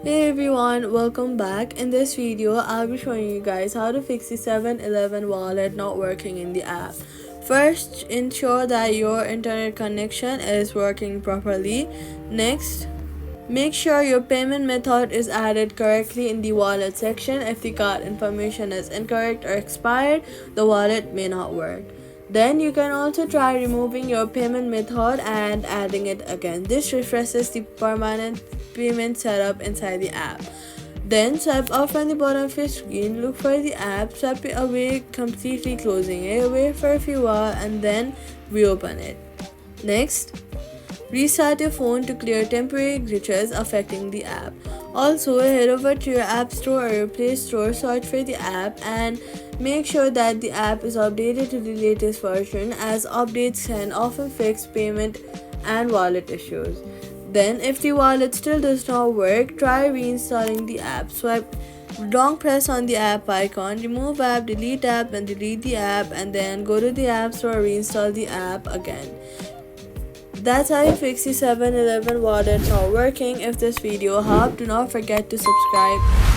Hey everyone, welcome back. In this video, I'll be showing you guys how to fix the 7-Eleven wallet not working in the app. First, ensure that your internet connection is working properly. Next, make sure your payment method is added correctly in the wallet section. If the card information is incorrect or expired, the wallet may not work. Then you can also try removing your payment method and adding it again. This refreshes the permanent payment setup inside the app. Then swipe up from the bottom of your screen, look for the app, swipe it away, completely closing it, wait for a few while and then reopen it. Next, restart your phone to clear temporary glitches affecting the app. Also, head over to your App Store or your Play Store, search for the app and make sure that the app is updated to the latest version, as updates can often fix payment and wallet issues. Then, if the wallet still does not work, try reinstalling the app. Swipe long press on the app icon, remove app, delete app and delete the app, and then go to the App Store, reinstall the app again. That's how you fix the 7-Eleven wallet not working. If this video helped, do not forget to subscribe.